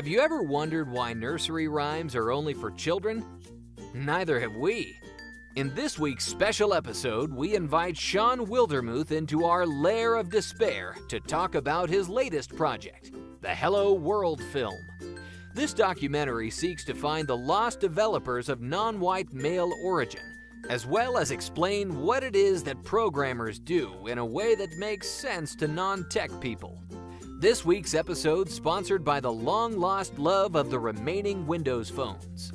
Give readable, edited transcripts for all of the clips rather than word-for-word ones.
Have you ever wondered why nursery rhymes are only for children? Neither have we. In this week's special episode, we invite Shawn Wildermuth into our lair of despair to talk about his latest project, the Hello World film. This documentary seeks to find the lost developers of non-white male origin, as well as explain what it is that programmers do in a way that makes sense to non-tech people. This week's episode sponsored by the long-lost love of the remaining Windows phones.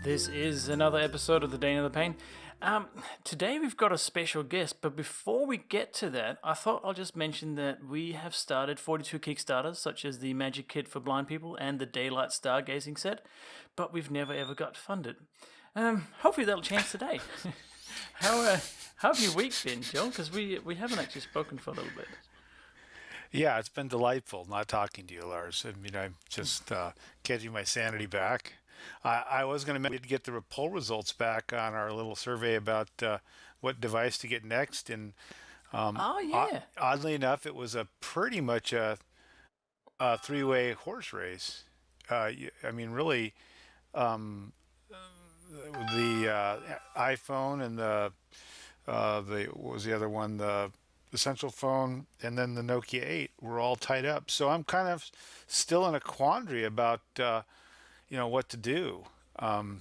This is another episode of The Dane of the Pain. Today we've got a special guest, but before we get to that, I thought I'll just mention that we have started 42 Kickstarters, such as the Magic Kit for Blind People and the Daylight Stargazing set, but we've never ever got funded. Hopefully that'll change today. How have your week been, Joe? Because we haven't actually spoken for a little bit. Yeah, it's been delightful not talking to you, Lars. I mean, I'm just getting my sanity back. I was going to get the poll results back on our little survey about what device to get next, and oddly enough, it was pretty much a three-way horse race. I mean, really, the iPhone and the what was the other one, the Essential phone, and then the Nokia 8 were all tied up. So I'm kind of still in a quandary about what to do. So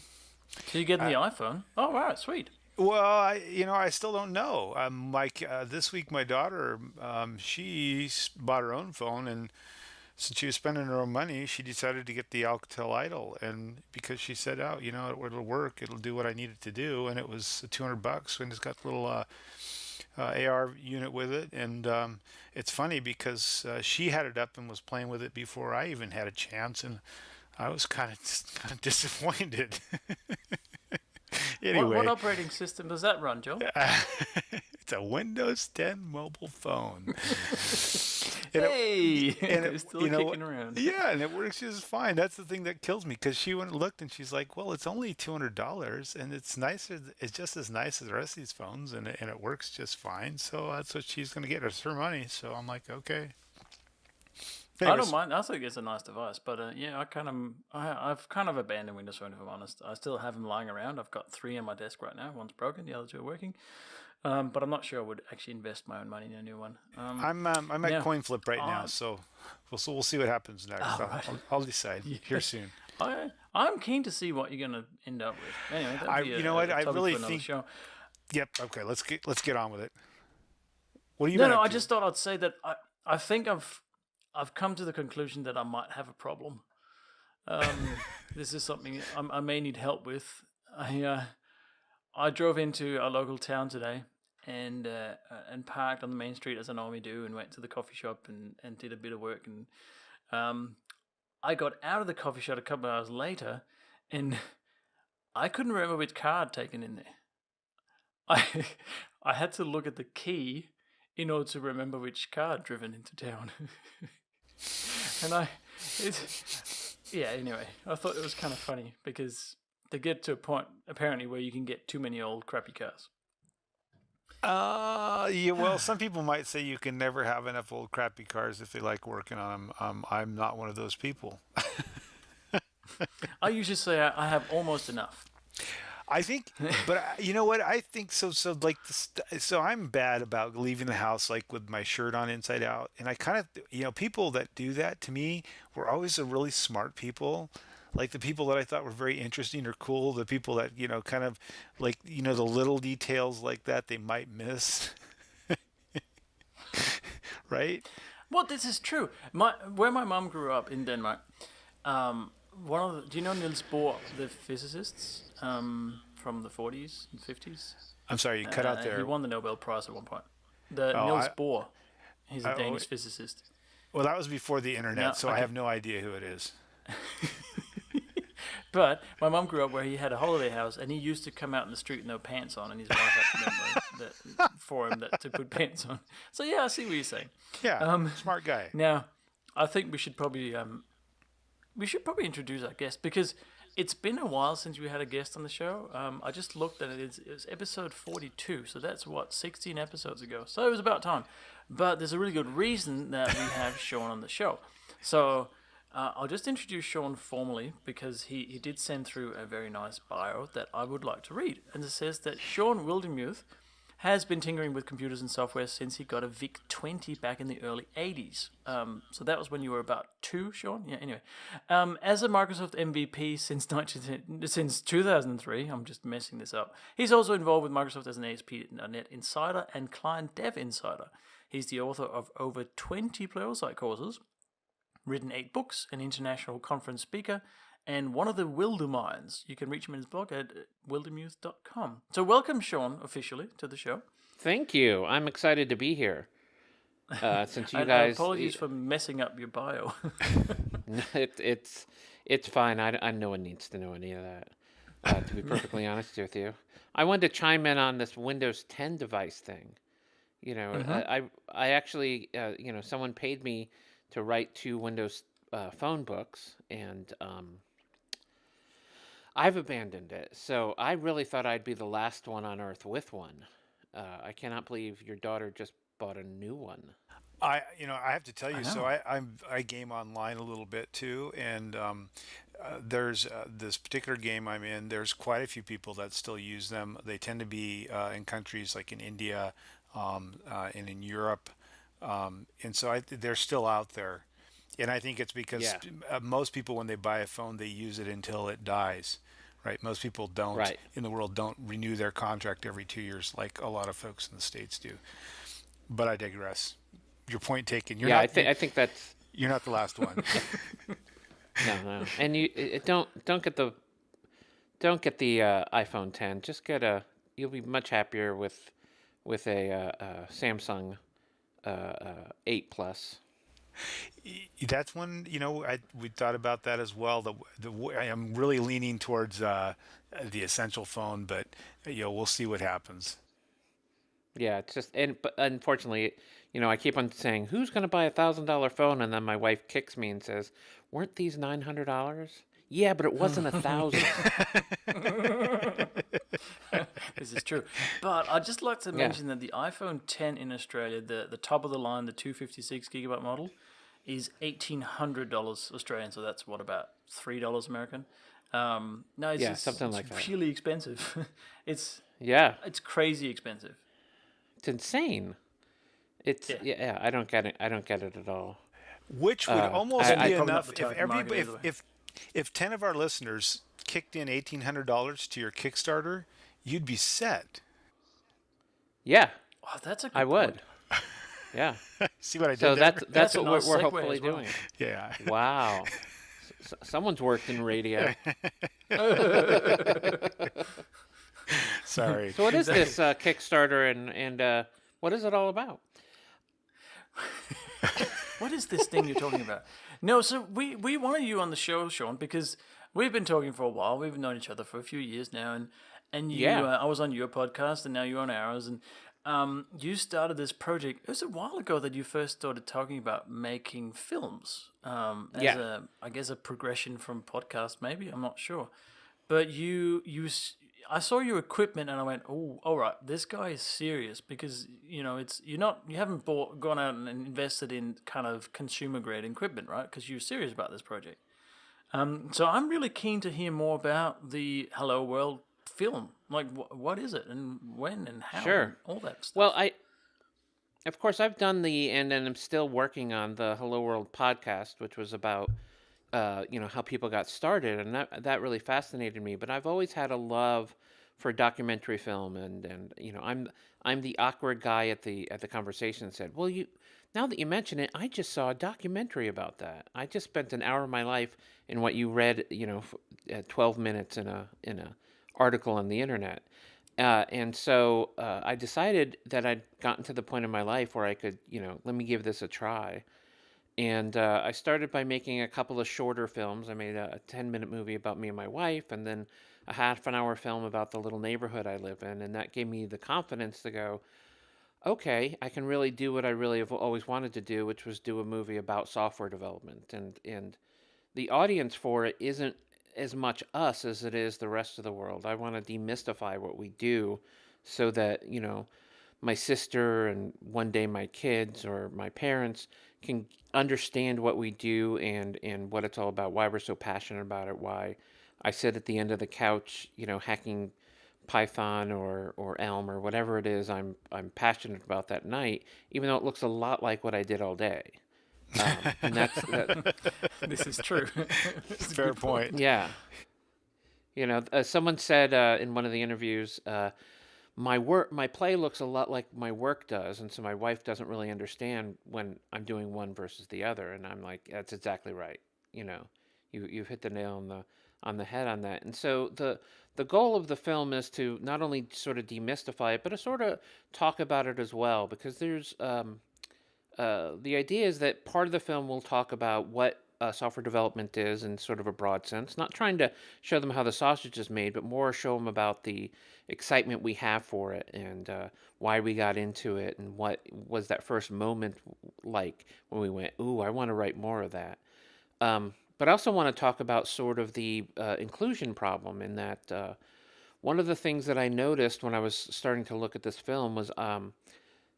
you get the iPhone? Oh, right, sweet. Well, I still don't know. This week, my daughter, she bought her own phone, and since she was spending her own money, she decided to get the Alcatel Idol, and because she said, it'll work, it'll do what I need it to do, and it was $200, and it's got a little AR unit with it, and it's funny because she had it up and was playing with it before I even had a chance, and I was kind of disappointed. Anyway, what operating system does that run, Joe? It's a Windows 10 mobile phone. It's still kicking around. Yeah, and it works just fine. That's the thing that kills me, because she went and looked and she's like, "Well, it's only $200, and it's nicer. It's just as nice as the rest of these phones, and it works just fine." So that's what she's going to get. It's her money. So I'm like, okay. Anyways. I don't mind. I think it's a nice device, but I've kind of abandoned Windows Phone, if I'm honest. I still have them lying around. I've got 3 on my desk right now. One's broken, the other 2 are working. But I'm not sure I would actually invest my own money in a new one. I'm at coin flip right now, so we'll see what happens next. Right. I'll decide here soon. I'm keen to see what you're going to end up with. Anyway, I really think. Show. Yep. Okay. Let's get on with it. What do you? No. I just thought I'd say that I think I've come to the conclusion that I might have a problem. This is something I may need help with. I drove into our local town today and parked on the main street as I normally do, and went to the coffee shop and did a bit of work. And I got out of the coffee shop a couple of hours later, and I couldn't remember which car I'd taken in there. I had to look at the key in order to remember which car I'd driven into town. Anyway, I thought it was kind of funny because they get to a point apparently where you can get too many old crappy cars. Well, some people might say you can never have enough old crappy cars if they like working on them. I'm not one of those people. I usually say I have almost enough. I think, but you know what? I think so. So I'm bad about leaving the house like with my shirt on inside out, and I kind of, people that do that to me were always the really smart people, like the people that I thought were very interesting or cool. The people that kind of like the little details like that they might miss, right? Well, this is true. Where my mom grew up in Denmark, do you know Niels Bohr, the physicists? From the 40s and 50s. I'm sorry, you cut out there. He won the Nobel Prize at one point. Niels Bohr. He's a Danish physicist. Well, that was before the internet, I have no idea who it is. But my mum grew up where he had a holiday house, and he used to come out in the street with no pants on, and his wife had to remember for him to put pants on. So yeah, I see what you're saying. Yeah, smart guy. Now, I think we should probably introduce our guest because it's been a while since we had a guest on the show. I just looked at it. It was episode 42, so that's 16 episodes ago. So it was about time. But there's a really good reason that we have Shawn on the show. So I'll just introduce Shawn formally because he did send through a very nice bio that I would like to read. And it says that Shawn Wildermuth has been tinkering with computers and software since he got a VIC-20 back in the early 80s. So that was when you were about 2, Shawn? Yeah, anyway. As a Microsoft MVP since 2003, I'm just messing this up, he's also involved with Microsoft as an ASP.NET Insider and Client Dev Insider. He's the author of over 20 Pluralsight courses, written 8 books, an international conference speaker, and one of the Wilderminds. You can reach him in his blog at wildermuth.com. So welcome, Shawn, officially to the show. Thank you. I'm excited to be here. Since you guys, apologies for messing up your bio. it's fine. No one needs to know any of that. To be perfectly honest with you, I wanted to chime in on this Windows 10 device thing. I actually, someone paid me to write 2 Windows phone books, and I've abandoned it. So I really thought I'd be the last one on Earth with one. I cannot believe your daughter just bought a new one. I have to tell you. So I game online a little bit too, and there's this particular game I'm in. There's quite a few people that still use them. They tend to be in countries like in India, and in Europe, and so they're still out there. And I think it's because most people, when they buy a phone, they use it until it dies, right? Most people don't in the world don't renew their contract every 2 years like a lot of folks in the States do. But I digress. Your point taken. I think that's you're not the last one. No, and don't get the iPhone 10. Just get you'll be much happier with a Samsung 8 Plus. That's one, we thought about that as well. I am really leaning towards the essential phone, but we'll see what happens. Yeah, it's just, but unfortunately, I keep on saying, who's going to buy $1,000 phone? And then my wife kicks me and says, weren't these $900? Yeah, but it wasn't 1,000. This is true. But I'd just like to mention that the iPhone 10 in Australia, the top of the line, the 256 gigabyte model, is $1,800 Australian. So that's about $3 American. No, it's something like that. Really expensive. It's crazy expensive. It's insane. It's I don't get it. I don't get it at all. Which would almost be enough if 10 of our listeners kicked in $1,800 to your Kickstarter, you'd be set. Yeah. Oh, that's a good I would. point. Yeah. See what I did so there? That's a what nice we're segue hopefully as well. doing. Yeah. Wow. Someone's worked in radio. Sorry. So what is this Kickstarter and what is it all about? What is this thing you're talking about? No, so we wanted you on the show, Shawn, because we've been talking for a while. We've known each other for a few years now, and you, I was on your podcast, and now you're on ours, and you started this project. It was a while ago that you first started talking about making films. I guess a progression from podcast, maybe. I'm not sure, but I saw your equipment and I went, oh, all right, this guy is serious because you haven't gone out and invested in kind of consumer grade equipment, right? Because you're serious about this project. So I'm really keen to hear more about the Hello World film. Like, what is it and when and how? Sure. And all that stuff. Well, of course, I've done and I'm still working on the Hello World podcast, which was about how people got started, and that really fascinated me. But I've always had a love for documentary film, and I'm the awkward guy at the conversation that said, well, now that you mention it, I just saw a documentary about that. I just spent an hour of my life in what you read, 12 minutes in a article on the internet. And so I decided that I'd gotten to the point in my life where I could, let me give this a try. And I started by making a couple of shorter films. I made a 10-minute movie about me and my wife, and then a half-an-hour film about the little neighborhood I live in. And that gave me the confidence to go, okay, I can really do what I really have always wanted to do, which was do a movie about software development. And the audience for it isn't as much us as it is the rest of the world. I want to demystify what we do so that, my sister and one day my kids or my parents can understand what we do and what it's all about, why we're so passionate about it, why I sit at the end of the couch, hacking Python or Elm or whatever it is I'm passionate about that night, even though it looks a lot like what I did all day. And that's that. This is true. It's a Fair good point. point. Yeah, someone said in one of the interviews, my play looks a lot like my work does, and so my wife doesn't really understand when I'm doing one versus the other. And I'm like, that's exactly right. You've hit the nail on the head on that. And so the goal of the film is to not only sort of demystify it, but to sort of talk about it as well, because there's the idea is that part of the film will talk about what software development is in sort of a broad sense, not trying to show them how the sausage is made, but more show them about the excitement we have for it and why we got into it and what was that first moment like when we went, ooh, I want to write more of that. But I also want to talk about sort of the inclusion problem in that one of the things that I noticed when I was starting to look at this film was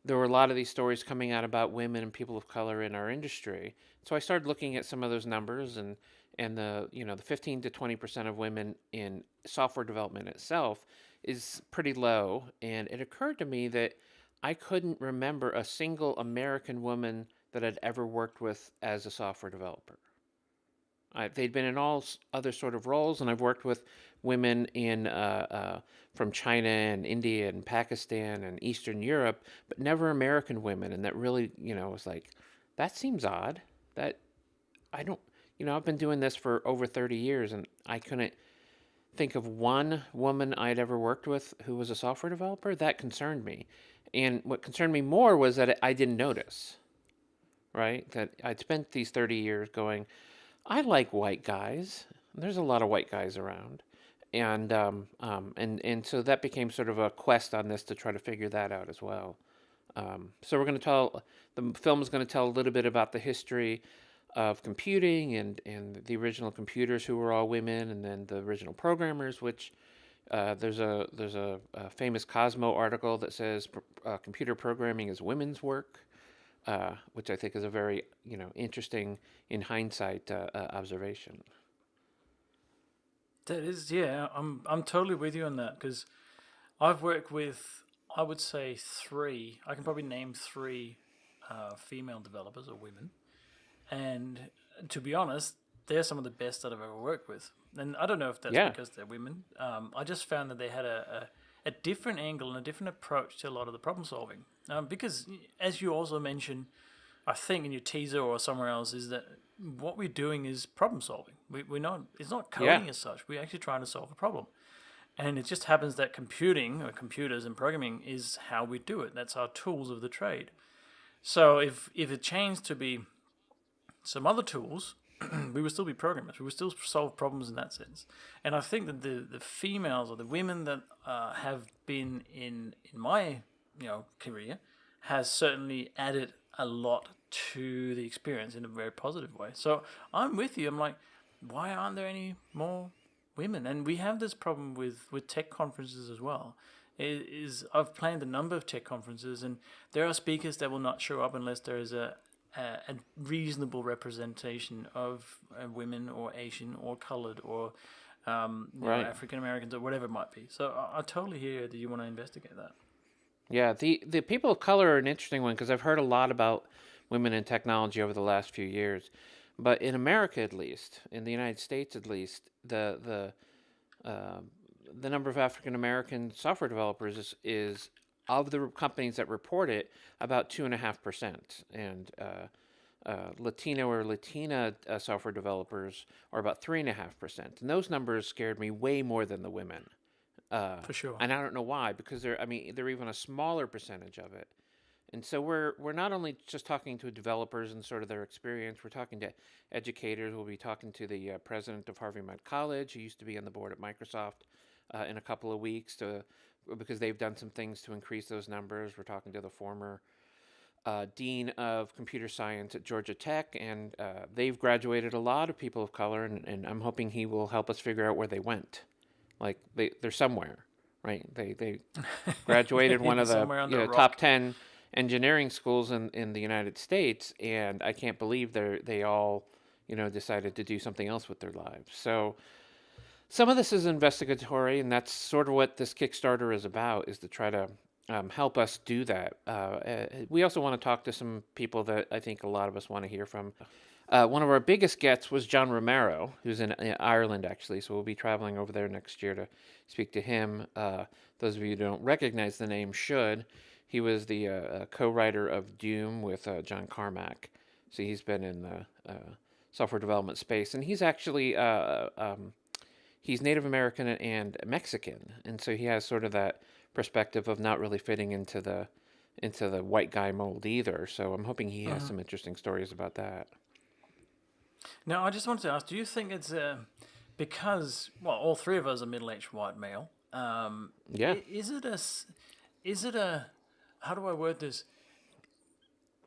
there were a lot of these stories coming out about women and people of color in our industry. So I started looking at some of those numbers and the 15 to 20% of women in software development itself is pretty low. And it occurred to me that I couldn't remember a single American woman that I'd ever worked with as a software developer. They'd been in all other sort of roles, and I've worked with women in from China and India and Pakistan and Eastern Europe, but never American women. And that really, was like, that seems odd. That I don't, I've been doing this for over 30 years, and I couldn't think of one woman I'd ever worked with who was a software developer. That concerned me. And what concerned me more was that I didn't notice, right? That I'd spent these 30 years going, I like white guys. There's a lot of white guys around, and so that became sort of a quest on this to try to figure that out as well. So the film is going to tell a little bit about the history of computing and the original computers who were all women, and then the original programmers. Which there's a famous Cosmo article that says computer programming is women's work. Which I think is a very, interesting, in hindsight, observation. That is, yeah, I'm totally with you on that because I've worked with, I would say three. I can probably name three female developers or women, and to be honest, they're some of the best that I've ever worked with. And I don't know if that's because they're women. I just found that they had a different angle and a different approach to a lot of the problem solving. Because, as you also mentioned, I think in your teaser or somewhere else, is that what we're doing is problem solving. We're not. It's not coding as such. We're actually trying to solve a problem, and it just happens that computing or computers and programming is how we do it. That's our tools of the trade. So if it changed to be some other tools, we would still be programmers. We would still solve problems in that sense. And I think that the females or the women that have been in my career has certainly added a lot to the experience in a very positive way. So I'm with you. I'm like, why aren't there any more women? And we have this problem with tech conferences as well. I've planned a number of tech conferences, and there are speakers that will not show up unless there is a reasonable representation of women or Asian or colored or African Americans or whatever it might be. So I totally hear that you want to investigate that. Yeah, the people of color are an interesting one because I've heard a lot about women in technology over the last few years, but in America at least, in the United States at least, the number of African American software developers is of the companies that report it about 2.5%, and Latino or Latina software developers are about 3.5%, and those numbers scared me way more than the women. For sure. And I don't know why, because they're even a smaller percentage of it. And so we're not only just talking to developers and sort of their experience, we're talking to educators. We'll be talking to the president of Harvey Mudd College, who used to be on the board at Microsoft, in a couple of weeks, to because they've done some things to increase those numbers. We're talking to the former dean of computer science at Georgia Tech, and they've graduated a lot of people of color, and I'm hoping he will help us figure out where they went. Like they're somewhere, right? They graduated one of the somewhere on the top rock. 10 engineering schools in the United States, and I can't believe they all decided to do something else with their lives. So some of this is investigatory, and that's sort of what this Kickstarter is about, is to try to help us do that. We also want to talk to some people that I think a lot of us want to hear from. One of our biggest gets was John Romero, who's in Ireland, actually, so we'll be traveling over there next year to speak to him. Those of you who don't recognize the name should. He was the co-writer of Doom with John Carmack, so he's been in the software development space, and he's actually he's Native American and Mexican, and so he has sort of that perspective of not really fitting into the white guy mold either. So I'm hoping he has some interesting stories about that. Now, I just wanted to ask: do you think it's because all three of us are middle-aged white male? Yeah. Is it a how do I word this?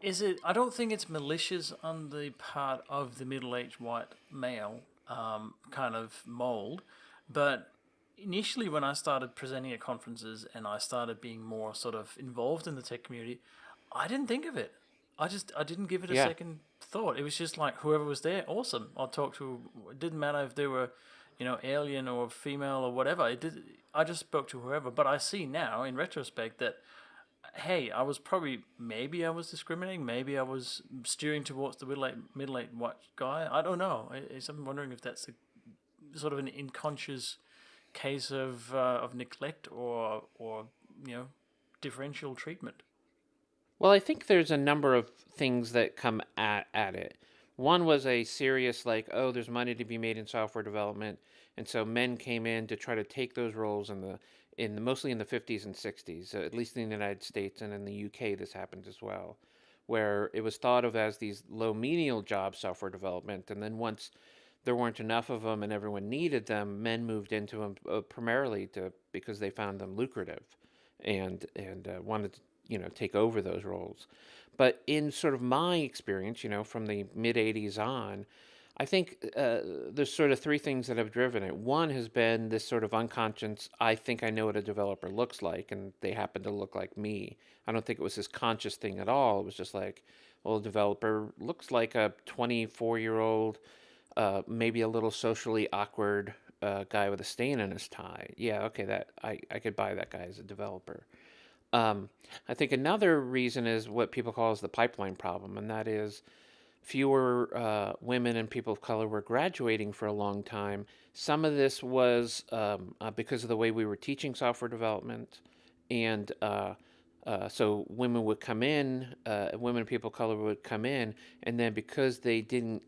Is it? I don't think it's malicious on the part of the middle-aged white male kind of mold, but initially when I started presenting at conferences and I started being more sort of involved in the tech community, I didn't think of it. I didn't give it a second thought. It was just like whoever was there, awesome. I'll talk to. It didn't matter if they were, alien or female or whatever. I just spoke to whoever. But I see now in retrospect that, hey, maybe I was discriminating. Maybe I was steering towards the middle-aged white guy. I don't know. I'm wondering if that's sort of an unconscious case of neglect or differential treatment. Well, I think there's a number of things that come at it. One was a serious, there's money to be made in software development, and so men came in to try to take those roles mostly in the 50s and 60s, at least in the United States, and in the UK this happened as well, where it was thought of as these low menial jobs, software development, and then once there weren't enough of them and everyone needed them, men moved into them primarily because they found them lucrative and wanted to take over those roles. But in sort of my experience, from the mid 80s on, I think there's sort of three things that have driven it. One has been this sort of unconscious, I think I know what a developer looks like, and they happen to look like me. I don't think it was this conscious thing at all. It was just like, well, a developer looks like a 24-year-old, maybe a little socially awkward guy with a stain in his tie. Yeah, okay, that I could buy that guy as a developer. I think another reason is what people call as the pipeline problem, and that is fewer women and people of color were graduating for a long time. Some of this was because of the way we were teaching software development, and so women would come in, women and people of color would come in, and then because they couldn't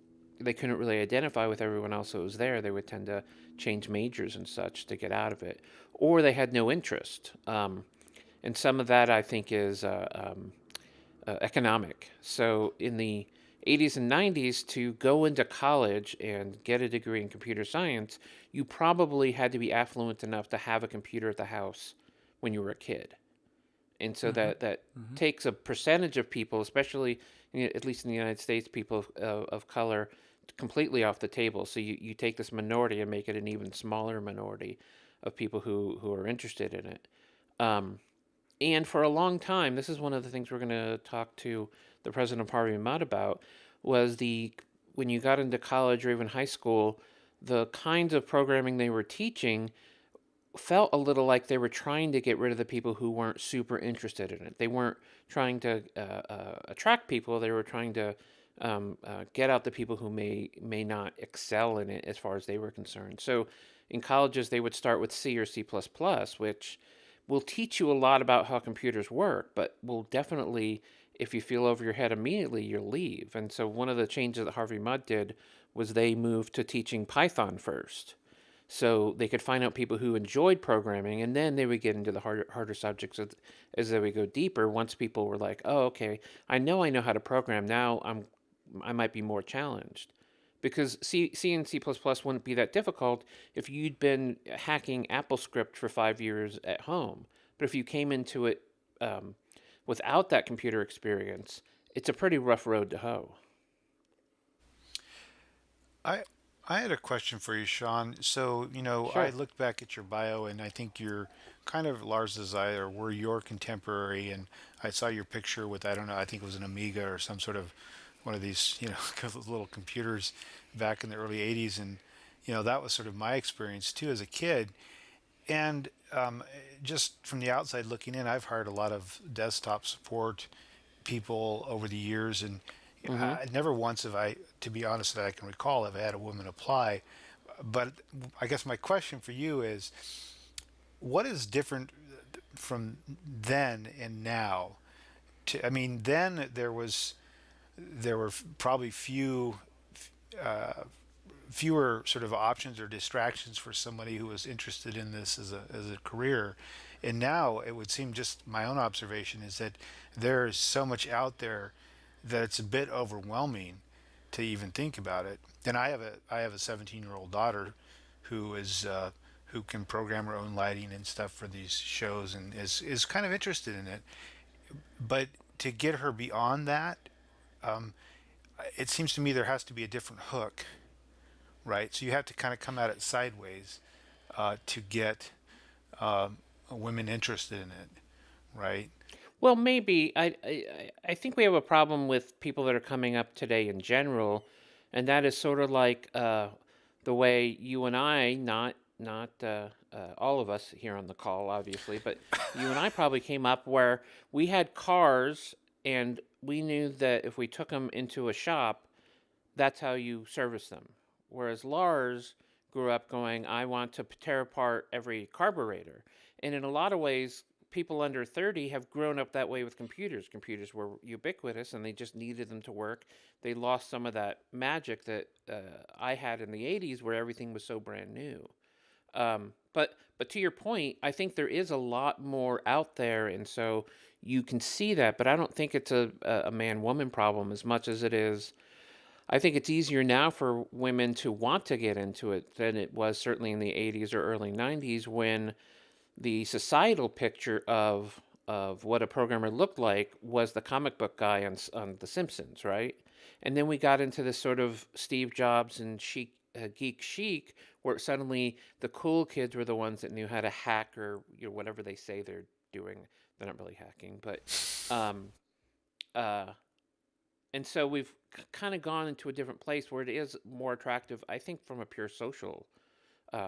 really identify with everyone else that was there, they would tend to change majors and such to get out of it, or they had no interest. And some of that, I think, is economic. So in the 80s and 90s, to go into college and get a degree in computer science, you probably had to be affluent enough to have a computer at the house when you were a kid. And so that takes a percentage of people, especially, at least in the United States, people of color, completely off the table. So you take this minority and make it an even smaller minority of people who are interested in it. And for a long time, this is one of the things we're going to talk to the president of Harvey Mudd about, was when you got into college or even high school, the kinds of programming they were teaching felt a little like they were trying to get rid of the people who weren't super interested in it. They weren't trying to attract people. They were trying to get out the people who may not excel in it as far as they were concerned. So in colleges, they would start with C or C++, which will teach you a lot about how computers work, but will definitely, if you feel over your head immediately, you'll leave. And so one of the changes that Harvey Mudd did was they moved to teaching Python first. So they could find out people who enjoyed programming, and then they would get into the harder subjects as they would go deeper. Once people were like, oh, okay, I know how to program. Now I might be more challenged. Because C and C++ wouldn't be that difficult if you'd been hacking AppleScript for 5 years at home. But if you came into it without that computer experience, it's a pretty rough road to hoe. I I had a question for you, Sean. So, I Sure. looked back at your bio and I think you're kind of Lars's I or were your contemporary, and I saw your picture with, I don't know, I think it was an Amiga or some sort of one of these, little computers back in the early 80s, and that was sort of my experience too as a kid. And just from the outside looking in, I've hired a lot of desktop support people over the years, and Mm-hmm. never once have I, to be honest, that I can recall, have I had a woman apply. But I guess my question for you is, what is different from then and now? I mean, then there were probably fewer sort of options or distractions for somebody who was interested in this as a career. And now it would seem, just my own observation is that there is so much out there that it's a bit overwhelming to even think about it. And I have a 17-year-old daughter who can program her own lighting and stuff for these shows, and is kind of interested in it. But to get her beyond that, um, it seems to me there has to be a different hook, right? So you have to kind of come at it sideways to get women interested in it, right? Well, maybe I think we have a problem with people that are coming up today in general, and that is sort of like the way you and I, not all of us here on the call, obviously, but you and I probably came up where we had cars, and we knew that if we took them into a shop, that's how you service them. Whereas Lars grew up going, I want to tear apart every carburetor. And in a lot of ways, people under 30 have grown up that way with computers. Computers were ubiquitous and they just needed them to work. They lost some of that magic that I had in the 80s where everything was so brand new. But to your point, I think there is a lot more out there, and so you can see that. But I don't think it's a man woman problem as much as it is. I think it's easier now for women to want to get into it than it was certainly in the 80s or early 90s when the societal picture of what a programmer looked like was the comic book guy on The Simpsons, right? And then we got into this sort of Steve Jobs and geek chic, where suddenly the cool kids were the ones that knew how to hack or whatever they say they're doing. They're not really hacking, but um, uh, and so we've kind of gone into a different place where it is more attractive, I think, from a pure social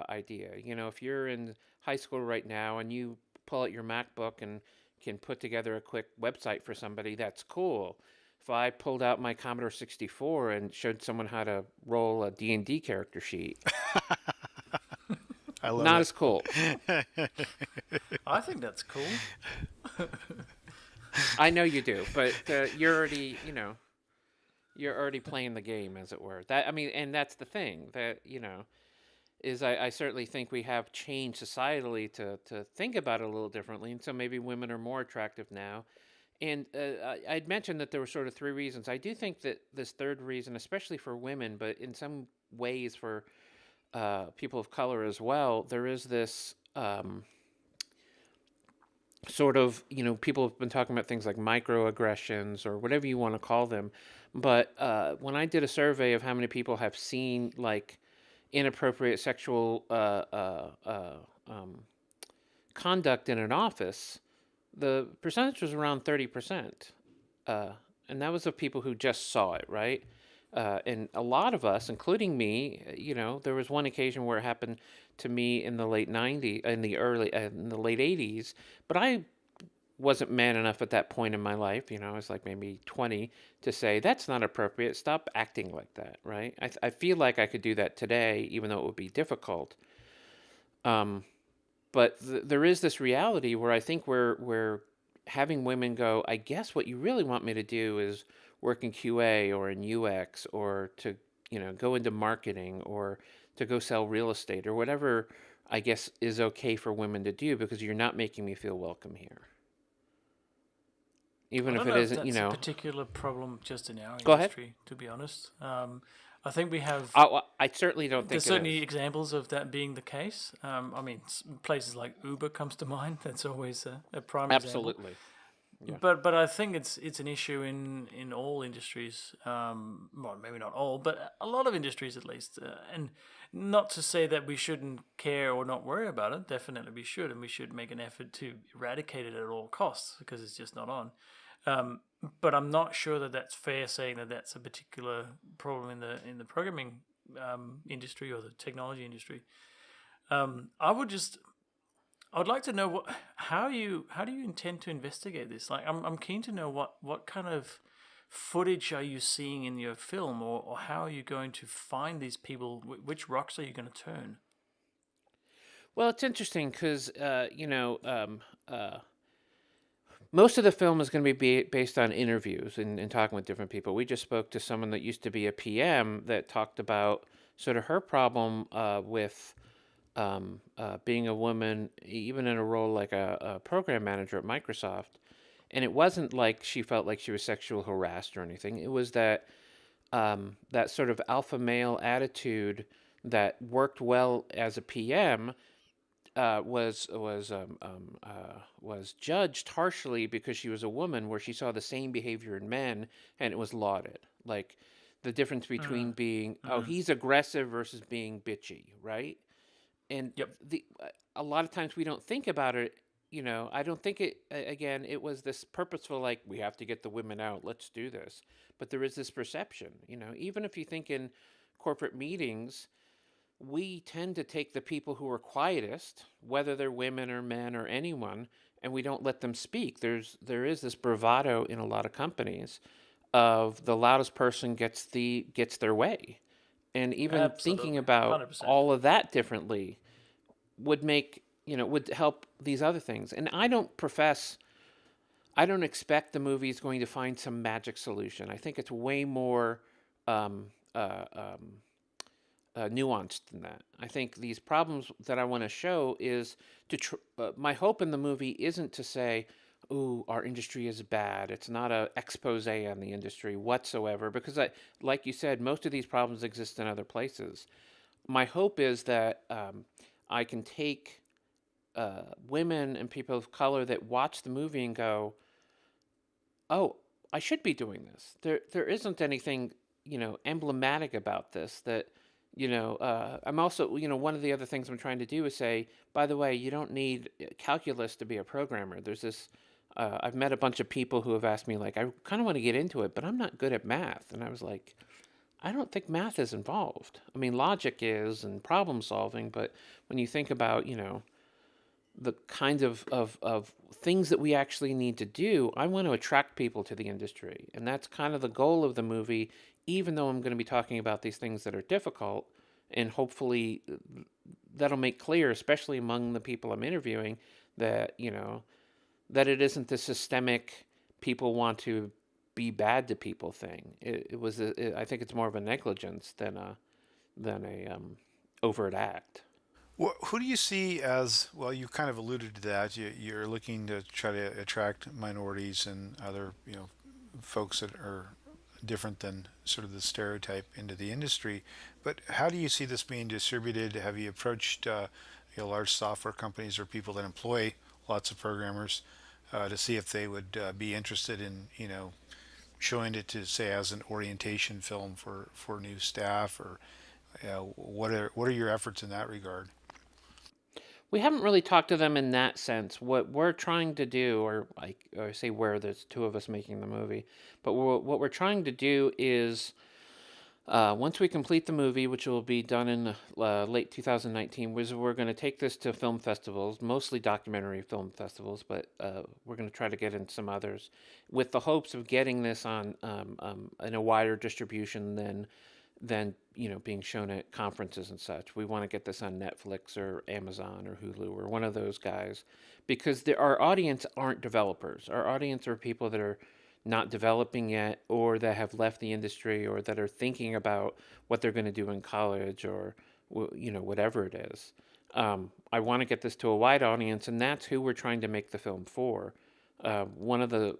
idea. If you're in high school right now and you pull out your MacBook and can put together a quick website for somebody, that's cool. If I pulled out my Commodore 64 and showed someone how to roll a D&D character sheet, I love not it. as cool. I think that's cool. I know you do, but you're already playing the game, as it were. That I mean, and that's the thing that is I certainly think we have changed societally to think about it a little differently, and so maybe women are more attractive now. And I'd mentioned that there were sort of three reasons. I do think that this third reason, especially for women, but in some ways for people of color as well, there is this sort of, people have been talking about things like microaggressions or whatever you want to call them. But when I did a survey of how many people have seen like inappropriate sexual conduct in an office, the percentage was around 30%. And that was of people who just saw it, right? And a lot of us, including me, there was one occasion where it happened to me in the late 90s, in the late 80s, but I wasn't man enough at that point in my life, I was like maybe 20, to say, that's not appropriate, stop acting like that, right? I feel like I could do that today, even though it would be difficult. But there is this reality where I think we're having women go, I guess what you really want me to do is work in QA or in UX or to, go into marketing or to go sell real estate or whatever I guess is okay for women to do because you're not making me feel welcome here. I Even if don't it know if isn't, that's a particular problem just in our go ahead. industry, to be honest. I think we have. I certainly don't think There's it certainly is. examples of that being the case. I mean, places like Uber comes to mind. That's always a prime example. Absolutely. Yeah. But I think it's an issue in all industries. Well, maybe not all, but a lot of industries at least. And not to say that we shouldn't care or not worry about it. Definitely we should, and we should make an effort to eradicate it at all costs because it's just not on. But I'm not sure that that's fair saying that that's a particular problem in the programming industry or the technology industry. I would like to know how do you intend to investigate this? Like, I'm keen to know what kind of footage are you seeing in your film, or how are you going to find these people? Which rocks are you going to turn? Well, it's interesting because most of the film is going to be based on interviews and talking with different people. We just spoke to someone that used to be a PM that talked about sort of her problem with being a woman, even in a role like a program manager at Microsoft. And it wasn't like she felt like she was sexual harassed or anything. It was that that sort of alpha male attitude that worked well as a PM was judged harshly because she was a woman, where she saw the same behavior in men and it was lauded. Like the difference between being he's aggressive versus being bitchy, right? And Yep. a lot of times we don't think about it. I don't think again, it was this purposeful, like, we have to get the women out, let's do this. But there is this perception, even if you think in corporate meetings, we tend to take the people who are quietest, whether they're women or men or anyone, and we don't let them speak. There is this bravado in a lot of companies of the loudest person gets their way. And even thinking Absolutely. about 100%. all of that differently would would help these other things. And I don't expect the movie is going to find some magic solution. I think it's way more nuanced than that. I think these problems that I want to show is my hope in the movie isn't to say, "Ooh, our industry is bad." It's not a expose on the industry whatsoever, because like you said, most of these problems exist in other places. My hope is that I can take women and people of color that watch the movie and go, "Oh, I should be doing this." There isn't anything emblematic about this that. I'm also, one of the other things I'm trying to do is say, by the way, you don't need calculus to be a programmer. There's this, I've met a bunch of people who have asked me, like, I kind of want to get into it, but I'm not good at math. And I was like, I don't think math is involved. I mean, logic is and problem solving, but when you think about, the kinds of things that we actually need to do, I want to attract people to the industry. And that's kind of the goal of the movie, even though I'm going to be talking about these things that are difficult. And hopefully that'll make clear, especially among the people I'm interviewing, that, that it isn't the systemic people want to be bad to people thing. I think it's more of a negligence than a overt act. Who do you see as, well, you kind of alluded to that. You're looking to try to attract minorities and other, folks that are different than sort of the stereotype into the industry. But how do you see this being distributed? Have you approached large software companies or people that employ lots of programmers to see if they would be interested in, showing it to, say, as an orientation film for new staff, or what are your efforts in that regard? We haven't really talked to them in that sense. What we're trying to do, or I say there's two of us making the movie, but what we're trying to do is, once we complete the movie, which will be done in late 2019, we're going to take this to film festivals, mostly documentary film festivals, but we're going to try to get in some others, with the hopes of getting this on in a wider distribution than being shown at conferences and such. We want to get this on Netflix or Amazon or Hulu or one of those guys, because our audience aren't developers. Our audience are people that are not developing yet, or that have left the industry, or that are thinking about what they're going to do in college, or whatever it is. I want to get this to a wide audience, and that's who we're trying to make the film for. One of the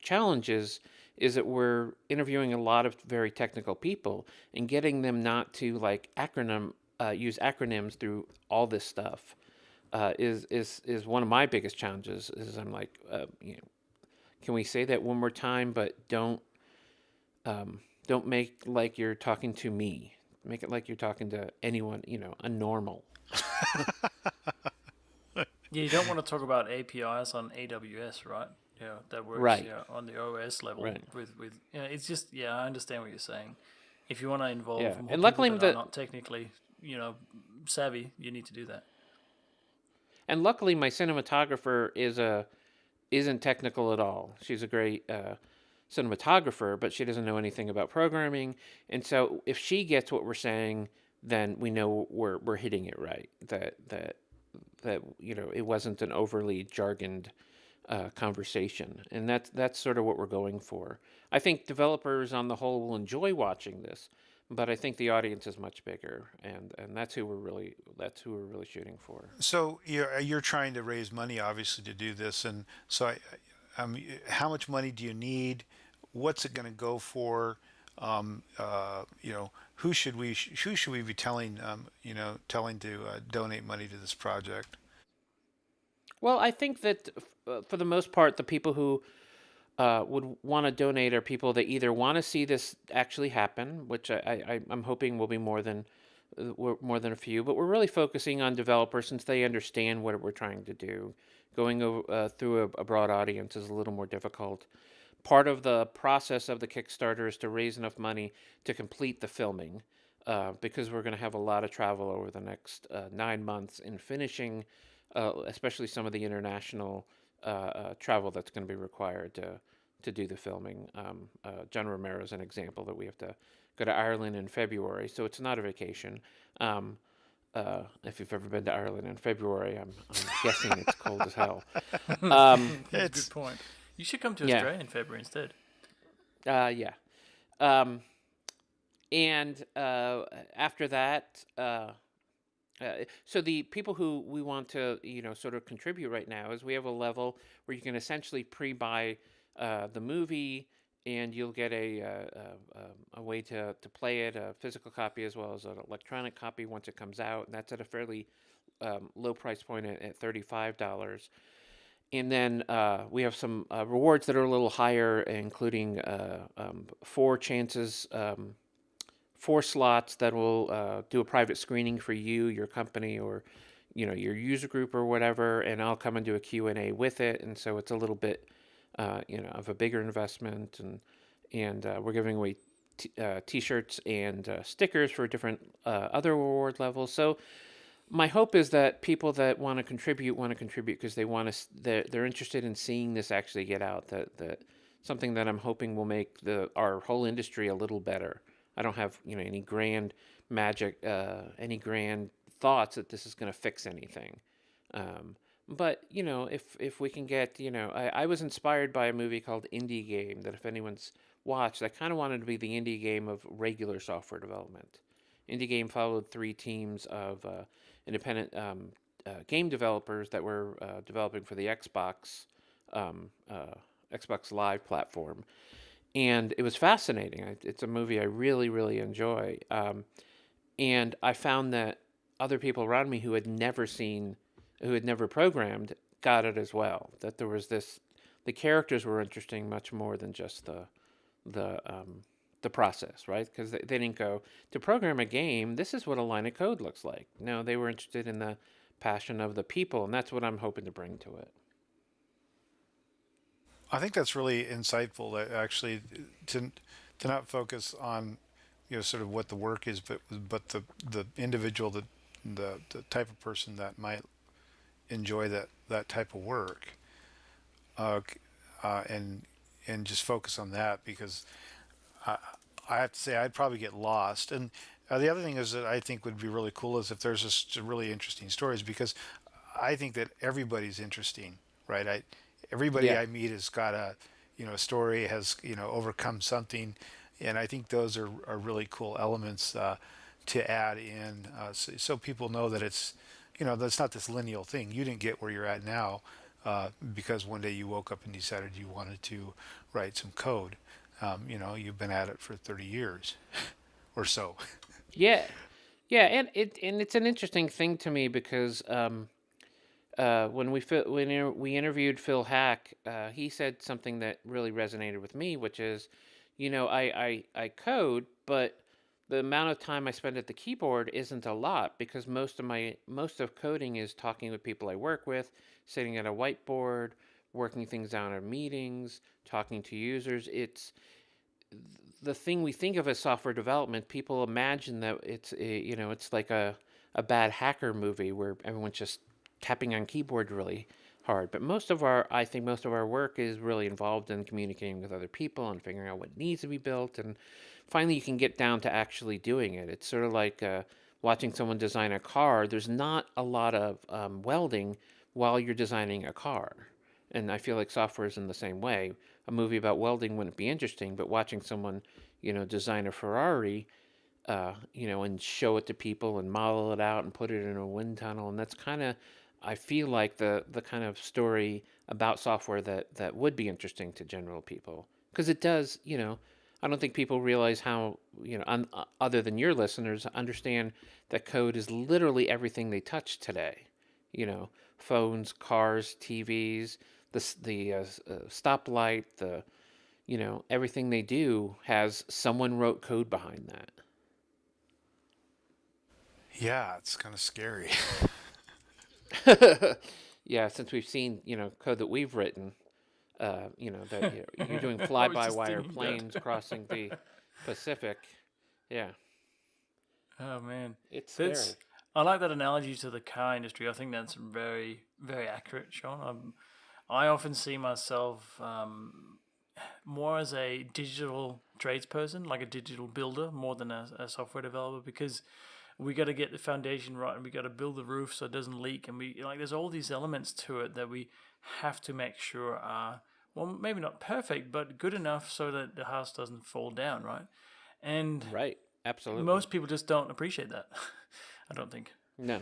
challenges is that we're interviewing a lot of very technical people and getting them not to like use acronyms through all this stuff is one of my biggest challenges. Is I'm like, can we say that one more time, but don't make like you're talking to me. Make it like you're talking to anyone, a normal. Yeah, you don't want to talk about APIs on AWS, right? Yeah, that works. Right. Yeah, on the OS level. Right. With it's just I understand what you're saying. If you want to involve Yeah. more And luckily people that are not technically savvy, you need to do that. And luckily, my cinematographer isn't technical at all. She's a great cinematographer, but she doesn't know anything about programming. And so, if she gets what we're saying, then we know we're hitting it right. That it wasn't an overly jargoned conversation, and that's sort of what we're going for. I think developers on the whole will enjoy watching this, but I think the audience is much bigger, and that's who we're really shooting for. So you're trying to raise money, obviously, to do this, and so how much money do you need? What's it going to go for? Who should we be telling telling to donate money to this project? Well, I think that for the most part, the people who would want to donate are people that either want to see this actually happen, which I'm hoping will be more than a few, but we're really focusing on developers since they understand what we're trying to do. Going through a broad audience is a little more difficult. Part of the process of the Kickstarter is to raise enough money to complete the filming, because we're going to have a lot of travel over the next 9 months in finishing, especially some of the international travel that's going to be required to do the filming. John Romero is an example that we have to go to Ireland in February, so it's not a vacation. If you've ever been to Ireland in February, I'm guessing it's cold as hell. That's a good point. You should come to Yeah. Australia in February instead. Yeah. And after that, so the people who we want to, sort of contribute right now is we have a level where you can essentially pre-buy the movie, and you'll get a way to play it, a physical copy as well as an electronic copy once it comes out, and that's at a fairly low price point at $35. And then we have some rewards that are a little higher, including 4 chances, 4 slots that will do a private screening for you, your company, or your user group or whatever, and I'll come and do a Q&A with it. And so it's a little bit of a bigger investment, and we're giving away t-shirts and stickers for different other reward levels. So my hope is that people that want to contribute because they want to, they're interested in seeing this actually get out. That something that I'm hoping will make our whole industry a little better. I don't have any grand magic, any grand thoughts that this is going to fix anything. But if we can get, I was inspired by a movie called Indie Game that if anyone's watched, I kind of wanted to be the indie game of regular software development. Indie Game followed 3 teams of independent game developers that were developing for the Xbox Live platform, and it was fascinating. It's a movie I really, really enjoy, and I found that other people around me who had never programmed got it as well. That there was the characters were interesting much more than just the process, right? Because they didn't go to program a game. This is what a line of code looks like. No, they were interested in the passion of the people, and that's what I'm hoping to bring to it. I think that's really insightful. That actually to not focus on sort of what the work is, but the individual, the type of person that might enjoy that type of work, and just focus on that, because I have to say I'd probably get lost. And the other thing is that I think would be really cool is if there's just really interesting stories, because I think that everybody's interesting, right? Everybody Yeah. I meet has got a story, has overcome something, and I think those are really cool elements to add in, so people know that it's that's not this lineal thing. You didn't get where you're at now because one day you woke up and decided you wanted to write some code. you've been at it for 30 years or so. Yeah, yeah, and it's an interesting thing to me because when we interviewed Phil Hack, he said something that really resonated with me, which is, I code, but the amount of time I spend at the keyboard isn't a lot because most of coding is talking with people I work with, sitting at a whiteboard, working things out in meetings, talking to users. It's the thing we think of as software development. People imagine that it's like a bad hacker movie where everyone's just tapping on keyboard really hard. But I think most of our work is really involved in communicating with other people and figuring out what needs to be built. And finally, you can get down to actually doing it. It's sort of like watching someone design a car. There's not a lot of welding while you're designing a car. And I feel like software is in the same way. A movie about welding wouldn't be interesting, but watching someone, design a Ferrari, and show it to people and model it out and put it in a wind tunnel. And that's kind of, I feel like the kind of story about software that would be interesting to general people. Because it does, I don't think people realize how, other than your listeners, understand that code is literally everything they touch today. Phones, cars, TVs, the stoplight, everything they do has someone wrote code behind that. Yeah, it's kind of scary. Yeah, since we've seen, code that we've written, that you're doing I was fly-by-wire just thinking that. planes crossing the Pacific. Yeah, Oh man, it's scary. I like that analogy to the car industry. I think that's very, very accurate, Sean. I often see myself more as a digital tradesperson, like a digital builder, more than a software developer, because we got to get the foundation right and we got to build the roof so it doesn't leak. And there's all these elements to it that we have to make sure are, well, maybe not perfect, but good enough so that the house doesn't fall down, right? And Right, absolutely. most people just don't appreciate that. I don't think. No.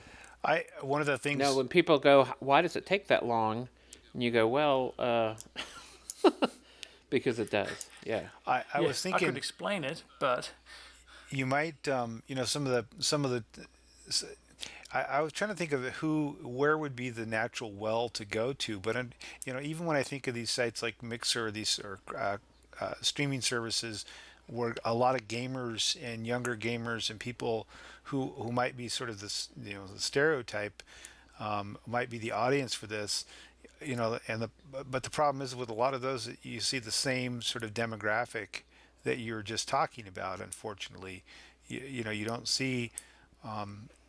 One of the things. No, when people go, why does it take that long? And you go, well, because it does. Yeah. I was I thinking could explain it, but you might, some of the. I was trying to think of where would be the natural well to go to, but even when I think of these sites like Mixer, or streaming services, where a lot of gamers and younger gamers and people who might be sort of this, the stereotype, might be the audience for this, but the problem is with a lot of those, you see the same sort of demographic that you were just talking about. Unfortunately, you don't see,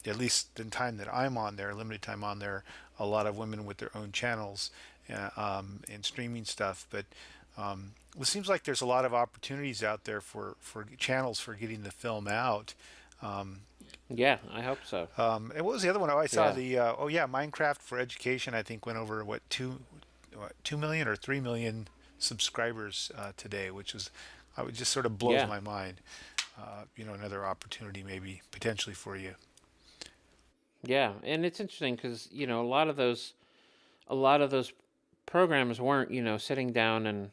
at least in time that I'm on there, limited time on there, a lot of women with their own channels and streaming stuff. But it seems like there's a lot of opportunities out there for channels for getting the film out. Yeah, I hope so. And what was the other one? Oh, I saw Yeah. Minecraft for Education. I think went over 2 million or 3 million subscribers today, which was, I would just sort of blows Yeah. my mind. Another opportunity maybe potentially for you. Yeah, and it's interesting because a lot of those programs weren't sitting down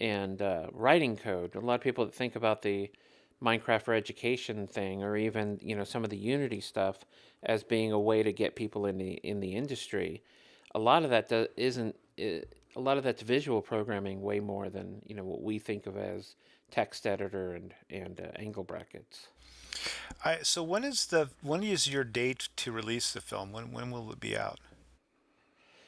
and writing code. A lot of people that think about the Minecraft for Education thing, or even some of the Unity stuff, as being a way to get people in the industry. A lot of that isn't. A lot of that's visual programming, way more than what we think of as text editor and angle brackets. So when is your date to release the film? When will it be out?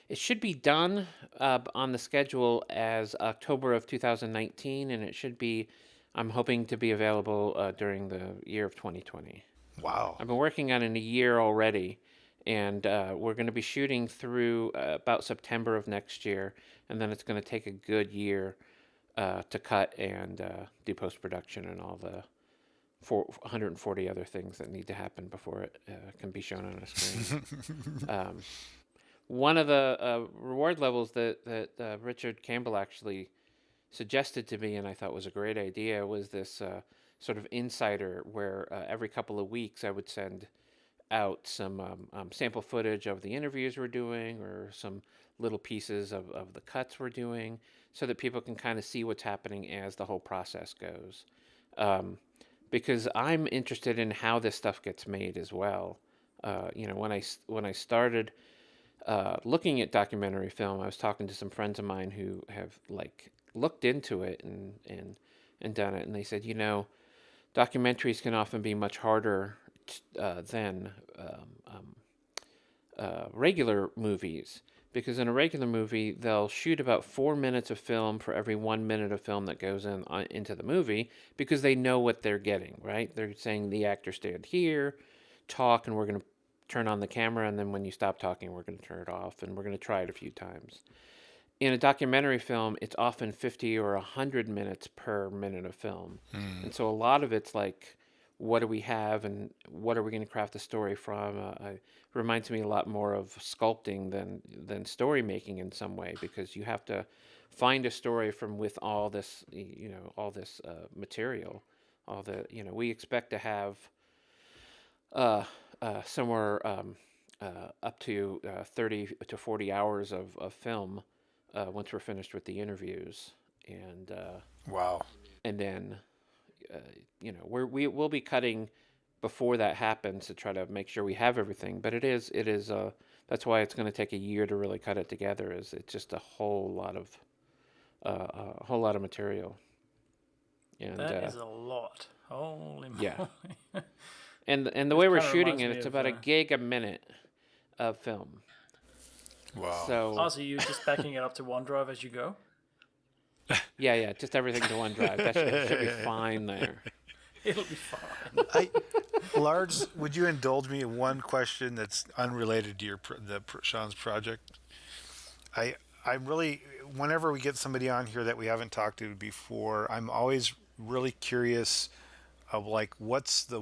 It should be done on the schedule as October of 2019, and it should be. I'm hoping to be available during the year of 2020. Wow. I've been working on it in a year already, and we're going to be shooting through about September of next year, and then it's going to take a good year to cut and do post-production and all the 140 other things that need to happen before it can be shown on a screen. One of the reward levels that Richard Campbell actually suggested to me, and I thought was a great idea, was this sort of insider where every couple of weeks I would send out some sample footage of the interviews we're doing, or some little pieces of the cuts we're doing, so that people can kind of see what's happening as the whole process goes. Because I'm interested in how this stuff gets made as well. When I started looking at documentary film, I was talking to some friends of mine who have like looked into it and done it, and they said, documentaries can often be much harder than regular movies, because in a regular movie they'll shoot about 4 minutes of film for every 1 minute of film that goes into the movie, because they know what they're getting, right? They're saying the actor stand here, talk, and we're going to turn on the camera, and then when you stop talking, we're going to turn it off, and we're going to try it a few times. In a documentary film, it's often 50 or 100 minutes per minute of film. And so a lot of it's like, what do we have and what are we going to craft the story from? It reminds me a lot more of sculpting than story making in some way, because you have to find a story from with all this, material. We expect to have somewhere up to 30 to 40 hours of film once we're finished with the interviews, and Wow. and then we'll be cutting before that happens to try to make sure we have everything. But it is that's why it's going to take a year to really cut it together. Is it's just a whole lot of material. And That is a lot. Holy moly. yeah. And the way we're kinda shooting reminds it, me it's of, about a gig a minute of film. Wow. Oh, so you're just backing it up to OneDrive as you go? Yeah, just everything to OneDrive. That should be fine there. It'll be fine. Lars, would you indulge me in one question that's unrelated to Shawn's project? I really, whenever we get somebody on here that we haven't talked to before, I'm always really curious of like, what's the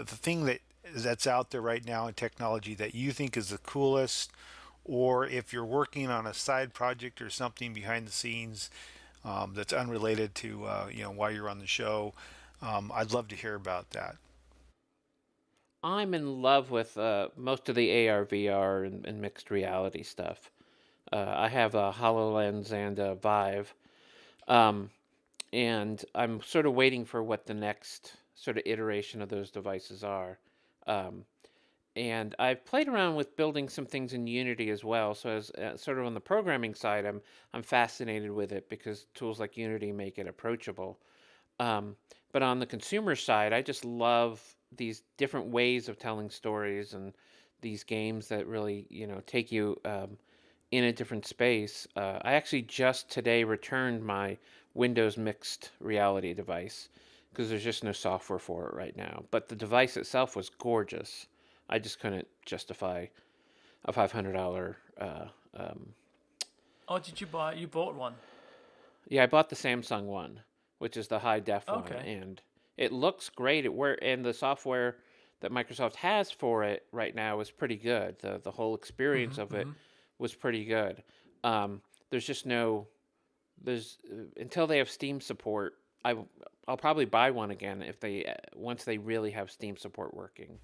thing that's out there right now in technology that you think is the coolest, or if you're working on a side project or something behind the scenes that's unrelated to why you're on the show. I'd love to hear about that. I'm in love with most of the AR, VR, and mixed reality stuff. I have a HoloLens and a Vive, and I'm sort of waiting for what the next sort of iteration of those devices are. And I've played around with building some things in Unity as well. So as sort of on the programming side, I'm fascinated with it because tools like Unity make it approachable. But on the consumer side, I just love these different ways of telling stories and these games that really, take you in a different space. I actually just today returned my Windows mixed reality device because there's just no software for it right now. But the device itself was gorgeous. I just couldn't justify a $500. Oh, did you buy? You bought one? Yeah, I bought the Samsung one, which is the high def one, Okay. and it looks great. And the software that Microsoft has for it right now is pretty good. The whole experience of it was pretty good. There's just until they have Steam support. I'll probably buy one again if once they really have Steam support working.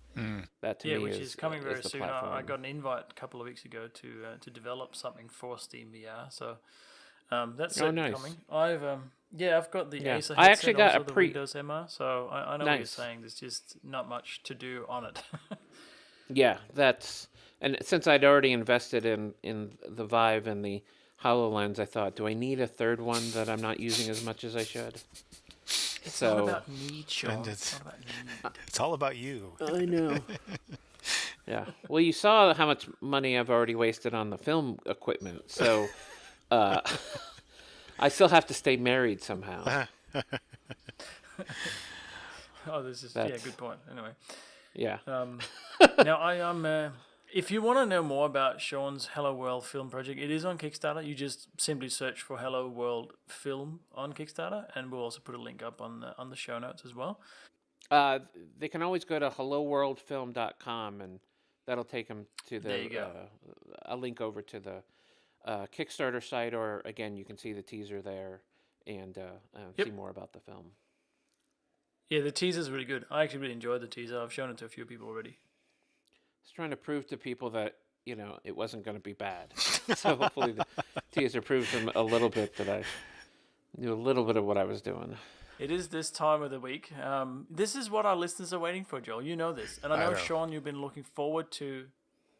That to me which is coming very the soon. platform. I got an invite a couple of weeks ago to develop something for Steam VR. So that's certainly nice. coming. I've got the Acer headset, I actually got also a the pre. Windows MR. So I know what you're Nice. saying. There's just not much to do on it. Yeah, and since I'd already invested in the Vive and the HoloLens, I thought, do I need a third one that I'm not using as much as I should? It's So not about need, Shawn. And It's not about need. It's all about you. I know. Yeah. Well, you saw how much money I've already wasted on the film equipment, so I still have to stay married somehow. Oh, this is That's- good point. Anyway. Yeah. Now I am. If you want to know more about Shawn's Hello World film project, it is on Kickstarter. You just simply search for Hello World Film on Kickstarter, and we'll also put a link up on the show notes as well. They can always go to helloworldfilm.com, and that'll take them to There you go. a link over to the Kickstarter site, or again, you can see the teaser there and Yep. see more about the film. Yeah, the teaser's really good. I actually really enjoyed the teaser. I've shown it to a few people already. was trying to prove to people that, you know, it wasn't going to be bad. So hopefully the teaser proves them a little bit that I knew a little bit of what I was doing. It is this time of the week. This is what our listeners are waiting for, Joel. You know this. And I know, Shawn, you've been looking forward to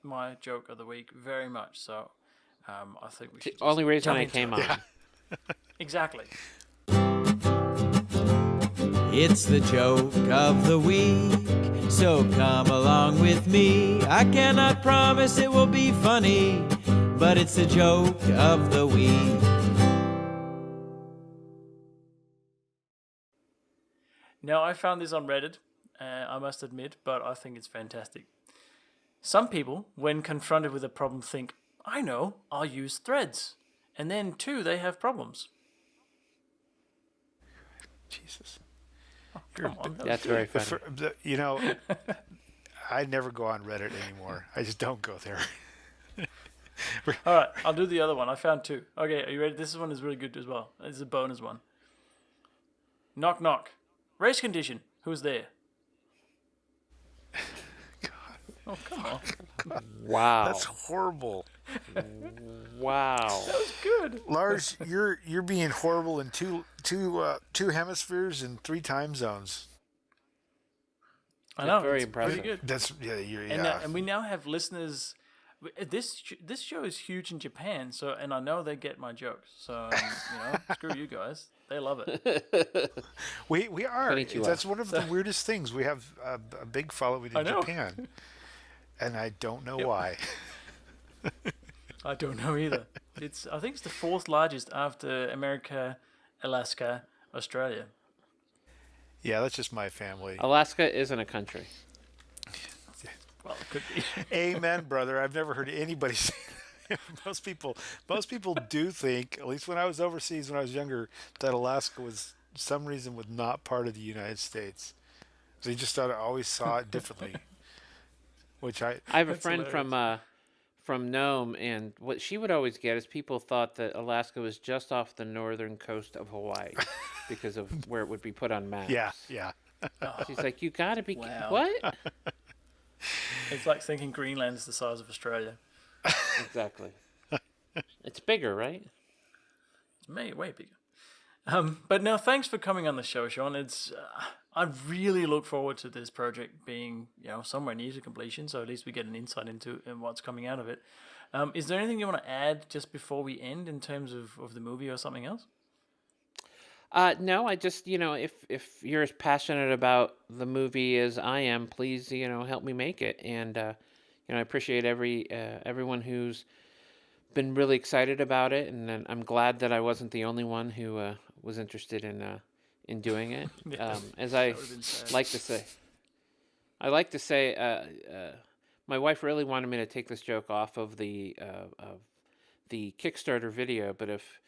my joke of the week very much. So I think we should. The only reason I came on. Yeah. Exactly. It's the joke of the week, so come along with me. I cannot promise it will be funny, but it's the joke of the week. Now, I found this on Reddit, I must admit, but I think it's fantastic. Some people, when confronted with a problem, think, I know, I'll use threads. And then, too, they have problems. Jesus. Come on, That's very funny. You know, I never go on Reddit anymore. I just don't go there. All right, I'll do the other one. I found two. Okay, are you ready? This one is really good as well. This is a bonus one. Knock, knock. Race condition. Who's there? God. Oh, come on. Wow. That's horrible. Wow. That was good. Lars, you're being horrible in two hemispheres and 3 time zones. I know. very it's impressive. Pretty good. That's yeah. And we now have listeners. This show is huge in Japan, so and I know they get my jokes. So screw you guys. They love it. We are. Konnichiwa. That's one of the weirdest things. We have a big following in Japan, and I don't know why. I don't know either. I think it's the 4th largest after America, Alaska, Australia. Yeah, that's just my family. Alaska isn't a country. Well, it could be. Amen, brother. I've never heard anybody say that. Most people do think, at least when I was overseas when I was younger, that Alaska was some reason was not part of the United States. They just thought I always saw it differently. Which I have a That's friend from Nome, and what she would always get is people thought that Alaska was just off the northern coast of Hawaii because of where it would be put on maps. yeah. She's like, you gotta be Wow. what? It's like thinking Greenland's the size of Australia. Exactly. It's bigger, right? It's way bigger. But no, thanks for coming on the show, Shawn. It's I really look forward to this project being somewhere near to completion, so at least we get an insight into what's coming out of it. Is there anything you want to add just before we end in terms of the movie or something else? No, I just, if you're as passionate about the movie as I am, please, help me make it. And, I appreciate everyone who's been really excited about it. And I'm glad that I wasn't the only one who was interested in doing it. As I like to say, my wife really wanted me to take this joke off of the Kickstarter video, but if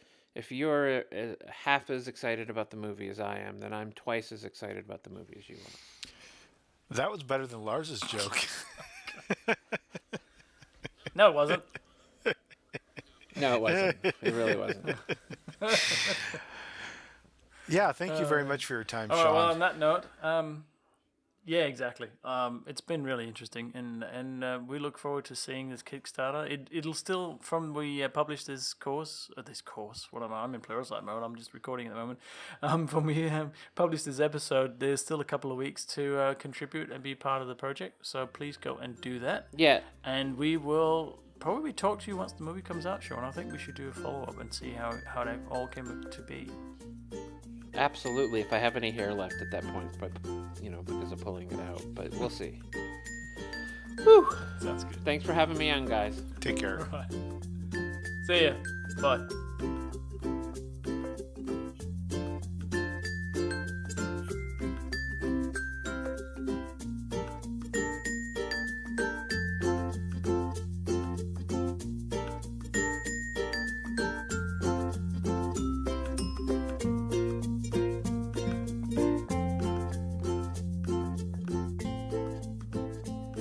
you're half as excited about the movie as I am, then I'm twice as excited about the movie as you are. That was better than Lars's joke. No, it wasn't. No, it wasn't. It really wasn't. Yeah, thank you very much for your time, All Shawn. right, well, on that note, yeah, exactly. It's been really interesting, and we look forward to seeing this Kickstarter. It'll still, from we publish this course, I'm in Pluralsight mode, I'm just recording at the moment. From we publish this episode, there's still a couple of weeks to contribute and be part of the project, so please go and do that. Yeah. And we will probably talk to you once the movie comes out, Shawn. I think we should do a follow-up and see how they all came to be. Absolutely, if I have any hair left at that point, but because of pulling it out. But we'll see. Whew. Sounds good. Thanks for having me on, guys. Take care. Right. See ya. Bye.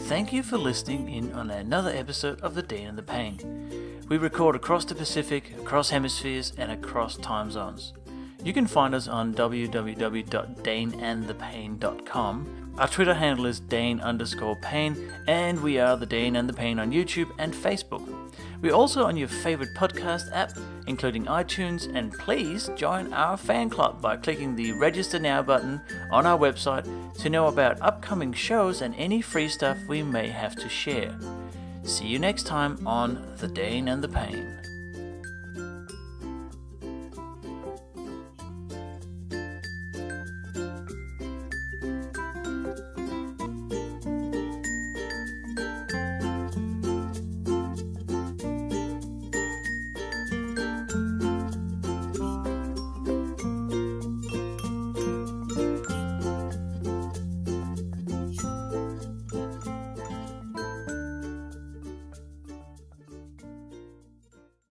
Thank you for listening in on another episode of The Dane and the Pain. We record across the Pacific, across hemispheres, and across time zones. You can find us on www.daneandthepain.com, Our Twitter handle is Dane_Payne, and we are the Dane and the Payne on YouTube and Facebook. We're also on your favorite podcast app, including iTunes, and please join our fan club by clicking the Register Now button on our website to know about upcoming shows and any free stuff we may have to share. See you next time on The Dane and the Payne.